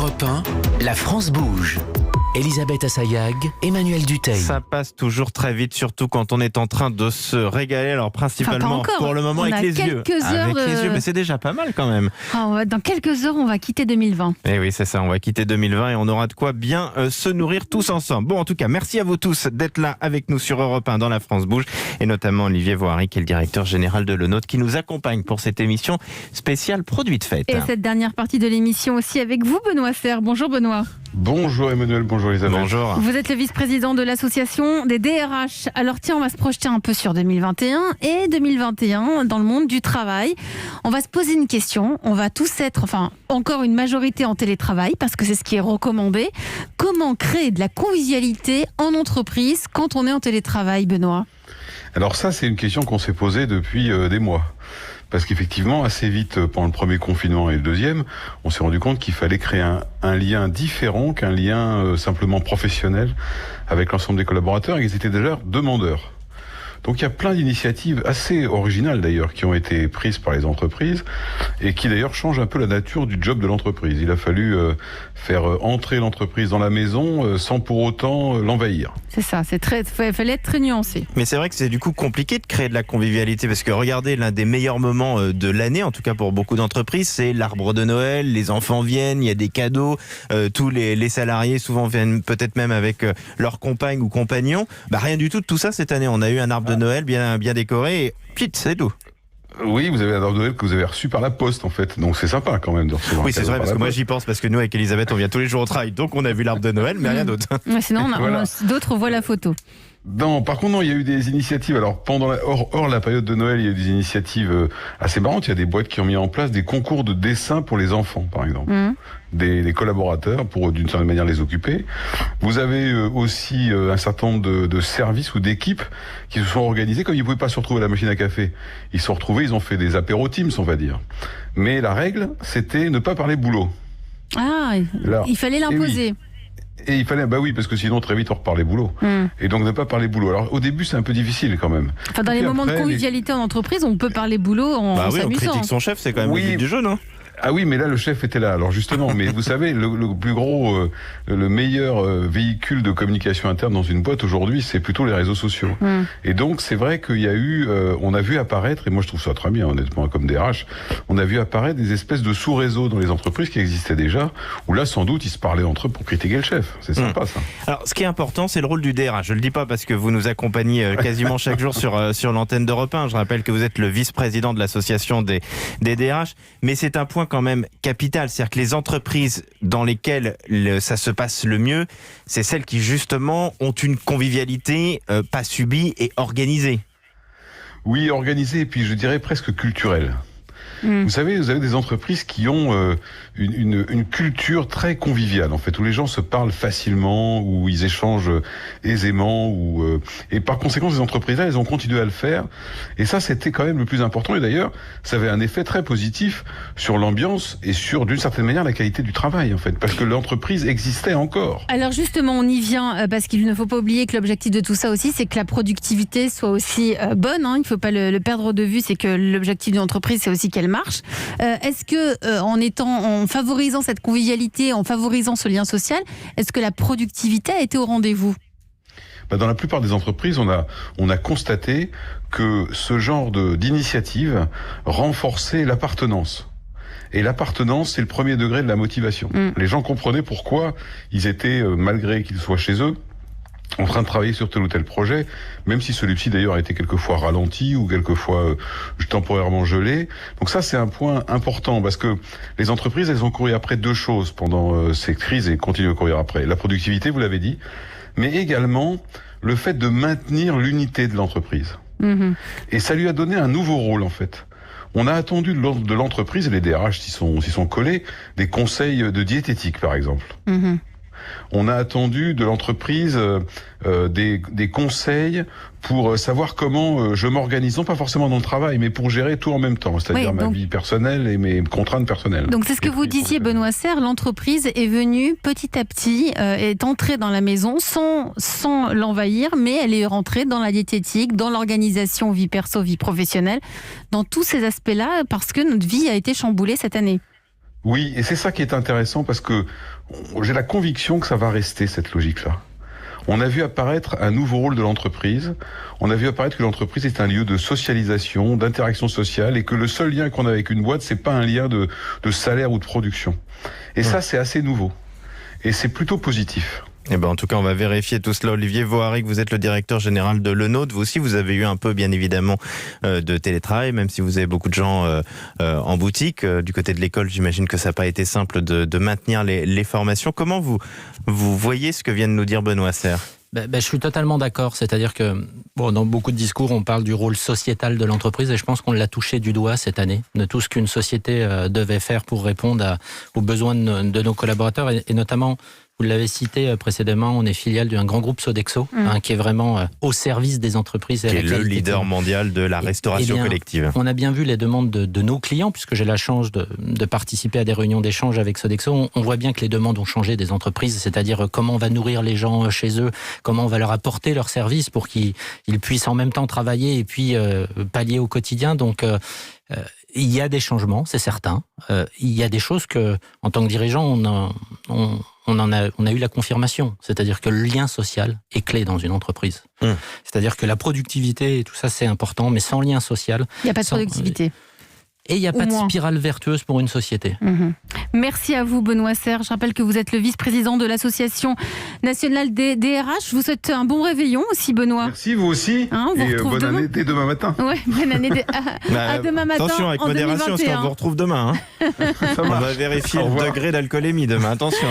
Europe 1, la France bouge. Elisabeth Assayag, Emmanuel Dutheil. Ça passe toujours très vite, surtout quand on est en train de se régaler. Alors principalement pour le moment avec les yeux. Avec les yeux, mais c'est déjà pas mal quand même. Dans quelques heures, on va quitter 2020. Et oui, c'est ça, on va quitter 2020 et on aura de quoi bien se nourrir tous ensemble. Bon, en tout cas, merci à vous tous d'être là avec nous sur Europe 1 dans la France bouge, et notamment Olivier Vohary, qui est le directeur général de Le Nôtre, qui nous accompagne pour cette émission spéciale produit de fête. Et cette dernière partie de l'émission aussi avec vous, Benoît Serre. Bonjour Benoît. Bonjour Emmanuel, bonjour Elisabeth. Bonjour. Vous êtes le vice-président de l'association des DRH. Alors tiens, on va se projeter un peu sur 2021 et 2021 dans le monde du travail. On va se poser une question. On va tous être, encore une majorité en télétravail parce que c'est ce qui est recommandé. Comment créer de la convivialité en entreprise quand on est en télétravail, Benoît ? Alors ça, c'est une question qu'on s'est posée depuis des mois. Parce qu'effectivement, assez vite, pendant le premier confinement et le deuxième, on s'est rendu compte qu'il fallait créer un lien différent qu'un lien simplement professionnel avec l'ensemble des collaborateurs, et qu'ils étaient déjà demandeurs. Donc il y a plein d'initiatives assez originales d'ailleurs qui ont été prises par les entreprises et qui d'ailleurs changent un peu la nature du job de l'entreprise. Il a fallu faire entrer l'entreprise dans la maison sans pour autant l'envahir. C'est ça, il fallait être très nuancé. Mais c'est vrai que c'est du coup compliqué de créer de la convivialité parce que regardez, l'un des meilleurs moments de l'année, en tout cas pour beaucoup d'entreprises, c'est l'arbre de Noël, les enfants viennent, il y a des cadeaux, tous les salariés souvent viennent peut-être même avec leur compagne ou compagnon. Rien du tout de tout ça cette année. On a eu un arbre de Noël bien décoré et c'est tout. Oui, vous avez un arbre de Noël que vous avez reçu par la poste en fait, donc c'est sympa quand même de recevoir. Oui, c'est vrai parce que moi j'y pense parce que nous avec Elisabeth on vient tous les jours au travail, donc on a vu l'arbre de Noël mais rien d'autre. Ouais, sinon d'autres voient la photo. Non, par contre, non, il y a eu des initiatives. Alors, hors la période de Noël, il y a eu des initiatives assez marrantes. Il y a des boîtes qui ont mis en place des concours de dessin pour les enfants, par exemple. Des collaborateurs pour, d'une certaine manière, les occuper. Vous avez aussi un certain nombre de services ou d'équipes qui se sont organisés. Comme ils ne pouvaient pas se retrouver à la machine à café, ils se sont retrouvés, ils ont fait des apéros Teams, on va dire. Mais la règle, c'était ne pas parler boulot. Il fallait l'imposer. Et il fallait, parce que sinon très vite on reparlait boulot. Et donc ne pas parler boulot. Alors au début c'est un peu difficile quand même. Dans les moments de convivialité en entreprise, on peut parler boulot en s'amusant. On critique son chef, c'est quand même le but du jeu, non ? Ah oui, mais là le chef était là. Alors justement, mais vous savez, le plus gros, le meilleur véhicule de communication interne dans une boîte aujourd'hui, c'est plutôt les réseaux sociaux. Et donc c'est vrai qu'il y a eu, on a vu apparaître, et moi je trouve ça très bien honnêtement comme DRH, on a vu apparaître des espèces de sous-réseaux dans les entreprises qui existaient déjà, où là sans doute ils se parlaient entre eux pour critiquer le chef. C'est sympa ça. Alors ce qui est important, c'est le rôle du DRH. Je le dis pas parce que vous nous accompagnez quasiment chaque jour sur l'antenne d'Europe 1. Je rappelle que vous êtes le vice-président de l'association des DRH, mais c'est un point quand même capital, c'est-à-dire que les entreprises dans lesquelles ça se passe le mieux, c'est celles qui justement ont une convivialité pas subie et organisée. Oui, organisée et puis je dirais presque culturelle. Vous savez, vous avez des entreprises qui ont une culture très conviviale, en fait, où les gens se parlent facilement, où ils échangent aisément, et par conséquent, ces entreprises-là, elles ont continué à le faire. Et ça, c'était quand même le plus important. Et d'ailleurs, ça avait un effet très positif sur l'ambiance et sur, d'une certaine manière, la qualité du travail, en fait, parce que l'entreprise existait encore. Alors justement, on y vient, parce qu'il ne faut pas oublier que l'objectif de tout ça aussi, c'est que la productivité soit aussi bonne. Il ne faut pas le perdre de vue, c'est que l'objectif d'une entreprise, c'est aussi qu'elle marche. Est-ce que en favorisant cette convivialité, en favorisant ce lien social, est-ce que la productivité a été au rendez-vous ? Dans la plupart des entreprises, on a constaté que ce genre d'initiative renforçait l'appartenance. Et l'appartenance, c'est le premier degré de la motivation. Les gens comprenaient pourquoi ils étaient, malgré qu'ils soient chez eux, en train de travailler sur tel ou tel projet, même si celui-ci d'ailleurs a été quelquefois ralenti ou quelquefois temporairement gelé. Donc ça, c'est un point important parce que les entreprises, elles ont couru après deux choses pendant ces crises et continuent à courir après. La productivité, vous l'avez dit, mais également le fait de maintenir l'unité de l'entreprise. Et ça lui a donné un nouveau rôle en fait. On a attendu de l'entreprise, et les DRH s'y sont collés, des conseils de diététique par exemple. On a attendu de l'entreprise des conseils pour savoir comment je m'organise, non pas forcément dans le travail, mais pour gérer tout en même temps, c'est-à-dire ma vie personnelle et mes contraintes personnelles. Donc c'est ce que vous disiez, Benoît Serre, l'entreprise est venue petit à petit, est entrée dans la maison sans l'envahir, mais elle est rentrée dans la diététique, dans l'organisation vie perso, vie professionnelle, dans tous ces aspects-là, parce que notre vie a été chamboulée cette année. Oui, et c'est ça qui est intéressant parce que j'ai la conviction que ça va rester cette logique-là. On a vu apparaître un nouveau rôle de l'entreprise. On a vu apparaître que l'entreprise est un lieu de socialisation, d'interaction sociale, et que le seul lien qu'on a avec une boîte, c'est pas un lien de salaire ou de production. Et ça, c'est assez nouveau. Et c'est plutôt positif. Eh ben, en tout cas, on va vérifier tout cela. Olivier Voharic, vous êtes le directeur général de Lenôtre. Vous aussi, vous avez eu un peu, bien évidemment, de télétravail, même si vous avez beaucoup de gens en boutique. Du côté de l'école, j'imagine que ça n'a pas été simple de maintenir les formations. Comment vous voyez ce que vient de nous dire Benoît Serre ? Je suis totalement d'accord. C'est-à-dire que dans beaucoup de discours, on parle du rôle sociétal de l'entreprise et je pense qu'on l'a touché du doigt cette année, de tout ce qu'une société devait faire pour répondre aux besoins de nos collaborateurs et notamment... Vous l'avez cité précédemment, on est filiale d'un grand groupe Sodexo, qui est vraiment au service des entreprises. Et qui est le leader mondial de la restauration collective. On a bien vu les demandes de nos clients, puisque j'ai la chance de participer à des réunions d'échange avec Sodexo. On voit bien que les demandes ont changé des entreprises, c'est-à-dire comment on va nourrir les gens chez eux, comment on va leur apporter leurs services pour qu'ils puissent en même temps travailler et puis pallier au quotidien. Donc, il y a des changements, c'est certain. Il y a des choses que, en tant que dirigeant, on a eu la confirmation. C'est-à-dire que le lien social est clé dans une entreprise. C'est-à-dire que la productivité et tout ça, c'est important, mais sans lien social... Il n'y a pas de productivité. Et il n'y a pas de spirale vertueuse pour une société. Merci à vous, Benoît Serre. Je rappelle que vous êtes le vice-président de l'Association nationale des DRH. Je vous souhaite un bon réveillon aussi, Benoît. Merci, vous aussi. On vous retrouve bonne année dès demain matin. Ouais, bonne année à demain matin. Attention, avec en modération, parce 2021. qu'on vous retrouve demain. On va vérifier le degré d'alcoolémie demain. Attention.